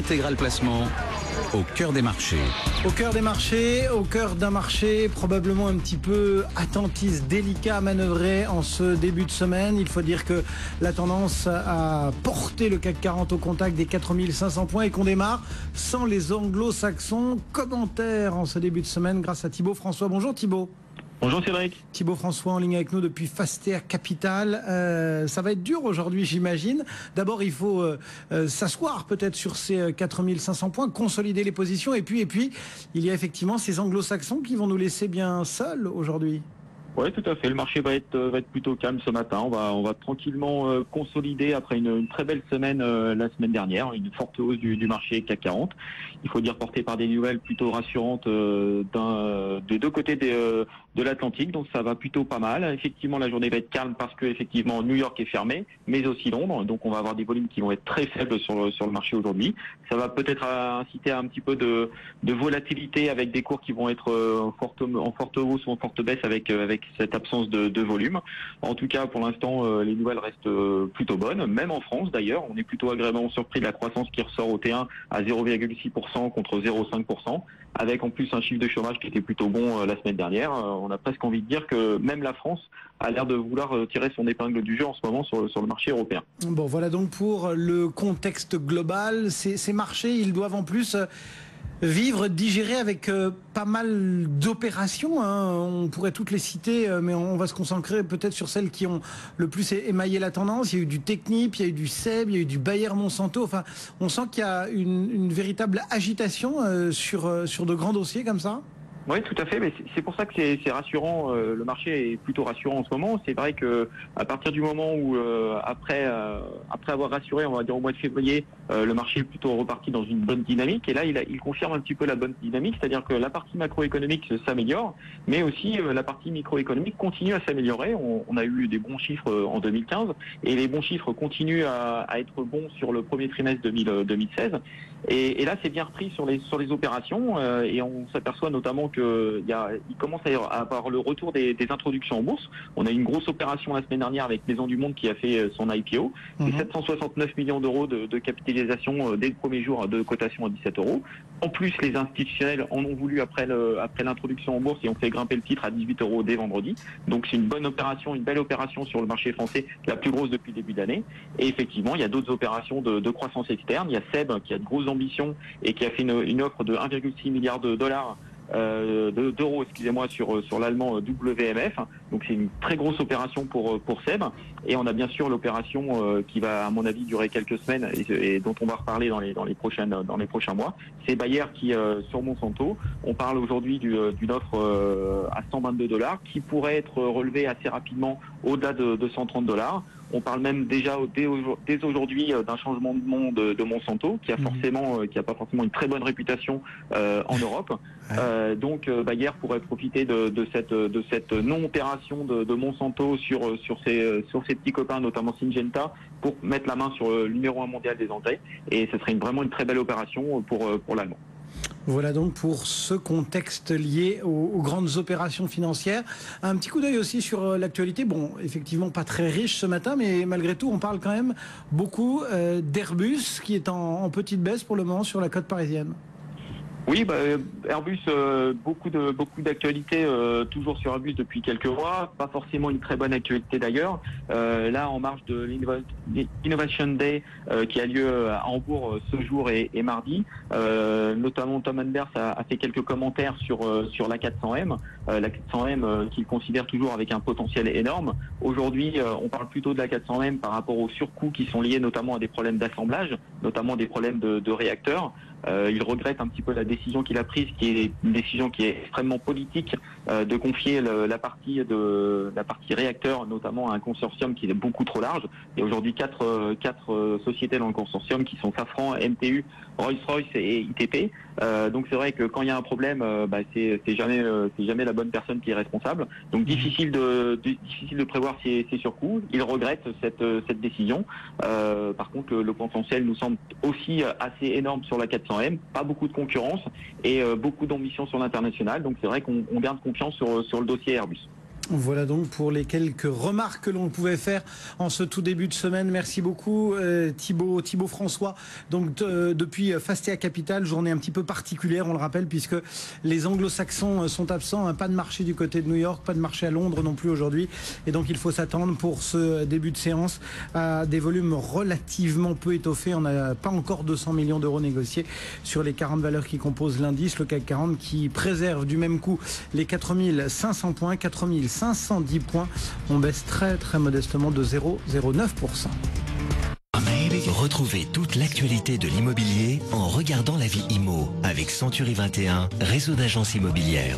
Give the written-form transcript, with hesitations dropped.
Intégral Placement, au cœur des marchés. Au cœur des marchés, au cœur d'un marché probablement un petit peu attentiste, délicat à manœuvrer en ce début de semaine. Il faut dire que la tendance a porté le CAC 40 au contact des 4500 points et qu'on démarre sans les anglo-saxons. Commentaire en ce début de semaine grâce à Thibaut François. Bonjour Thibaut. Bonjour Cédric. Thibaut François en ligne avec nous depuis Faster Capital. Ça va être dur aujourd'hui, j'imagine. D'abord, il faut s'asseoir peut-être sur ces 4500 points, consolider les positions. Et puis, il y a effectivement ces anglo-saxons qui vont nous laisser bien seuls aujourd'hui. Oui, tout à fait. Le marché va être plutôt calme ce matin. On va tranquillement consolider après une très belle semaine la semaine dernière, une forte hausse du marché CAC 40. Il faut dire porté par des nouvelles plutôt rassurantes des deux côtés de l'Atlantique. Donc ça va plutôt pas mal. Effectivement, la journée va être calme parce que effectivement New York est fermé, mais aussi Londres. Donc on va avoir des volumes qui vont être très faibles sur le marché aujourd'hui. Ça va peut-être inciter à un petit peu de volatilité avec des cours qui vont être en forte hausse ou en forte baisse avec cette absence de volume. En tout cas, pour l'instant, les nouvelles restent plutôt bonnes. Même en France, d'ailleurs, on est plutôt agréablement surpris de la croissance qui ressort au T1 à 0,6% contre 0,5%, avec en plus un chiffre de chômage qui était plutôt bon la semaine dernière. On a presque envie de dire que même la France a l'air de vouloir tirer son épingle du jeu en ce moment sur le marché européen. Bon, voilà donc pour le contexte global. Ces marchés, ils doivent en plus vivre, digérer avec pas mal d'opérations. On pourrait toutes les citer, mais on va se concentrer peut-être sur celles qui ont le plus émaillé la tendance. Il y a eu du Technip, il y a eu du SEB, il y a eu du Bayer Monsanto. Enfin, on sent qu'il y a une véritable agitation sur de grands dossiers comme ça. Oui, tout à fait, mais c'est pour ça que c'est rassurant. Le marché est plutôt rassurant en ce moment. C'est vrai que à partir du moment où après avoir rassuré, on va dire au mois de février, le marché est plutôt reparti dans une bonne dynamique. Et là, il confirme un petit peu la bonne dynamique, c'est-à-dire que la partie macroéconomique s'améliore, mais aussi la partie microéconomique continue à s'améliorer. On a eu des bons chiffres en 2015 et les bons chiffres continuent à être bons sur le premier trimestre 2016. Et là, c'est bien repris sur les opérations et on s'aperçoit notamment qu'il commence à avoir le retour des introductions en bourse. On a eu une grosse opération la semaine dernière avec Maison du Monde qui a fait son IPO. C'est 769 millions d'euros de capitalisation dès le premier jour de cotation à 17 euros. En plus, les institutionnels en ont voulu après l'introduction en bourse et ont fait grimper le titre à 18 euros dès vendredi. Donc c'est une bonne opération, une belle opération sur le marché français, la plus grosse depuis le début d'année. Et effectivement, il y a d'autres opérations de croissance externe. Il y a SEB qui a de grosses ambitions et qui a fait une offre de 1,6 milliard d'euros, excusez-moi, sur l'allemand WMF. Donc c'est une très grosse opération pour SEB. Et on a bien sûr l'opération qui va, à mon avis, durer quelques semaines et dont on va reparler dans les prochains mois. C'est Bayer qui, sur Monsanto, on parle aujourd'hui d'une offre à $122 qui pourrait être relevée assez rapidement au-delà de $130. On parle même déjà dès aujourd'hui d'un changement de nom de Monsanto qui a pas forcément une très bonne réputation en Europe. Donc Bayer pourrait profiter de cette non-opération de Monsanto sur ses petits copains, notamment Syngenta, pour mettre la main sur le numéro 1 mondial des engrais. Et ce serait vraiment une très belle opération pour l'Allemand. Voilà donc pour ce contexte lié aux grandes opérations financières. Un petit coup d'œil aussi sur l'actualité. Bon, effectivement pas très riche ce matin, mais malgré tout, on parle quand même beaucoup d'Airbus qui est en petite baisse pour le moment sur la côte parisienne. Oui, Airbus, beaucoup d'actualités toujours sur Airbus depuis quelques mois, pas forcément une très bonne actualité d'ailleurs. Là, en marge de l'Innovation Day qui a lieu à Hambourg ce jour et mardi, notamment Tom Enders a fait quelques commentaires sur la 400M, la 400M qu'il considère toujours avec un potentiel énorme. Aujourd'hui, on parle plutôt de la 400M par rapport aux surcoûts qui sont liés notamment à des problèmes d'assemblage, notamment des problèmes de réacteurs. Il regrette un petit peu la décision qu'il a prise, qui est une décision qui est extrêmement politique, de confier la partie réacteur, notamment à un consortium qui est beaucoup trop large. Il y a aujourd'hui quatre sociétés dans le consortium qui sont Safran, MTU, Rolls-Royce et ITP. Donc c'est vrai que quand il y a un problème, c'est jamais la bonne personne qui est responsable. Donc difficile de prévoir ces surcoûts. Il regrette cette décision. Par contre, le potentiel nous semble aussi assez énorme sur la 400M. Pas beaucoup de concurrence et beaucoup d'ambition sur l'international. Donc c'est vrai qu'on garde confiance sur le dossier Airbus. Voilà donc pour les quelques remarques que l'on pouvait faire en ce tout début de semaine. Merci beaucoup Thibaut François. Donc depuis Fastea Capital, journée un petit peu particulière, on le rappelle, puisque les anglo-saxons sont absents, hein, pas de marché du côté de New York, pas de marché à Londres non plus aujourd'hui. Et donc il faut s'attendre pour ce début de séance à des volumes relativement peu étoffés. On n'a pas encore 200 millions d'euros négociés sur les 40 valeurs qui composent l'indice, le CAC 40 qui préserve du même coup les 4500 points, 4510 points. On baisse très modestement de 0,09%. Retrouvez toute l'actualité de l'immobilier en regardant la vie IMO avec Century 21, réseau d'agences immobilières.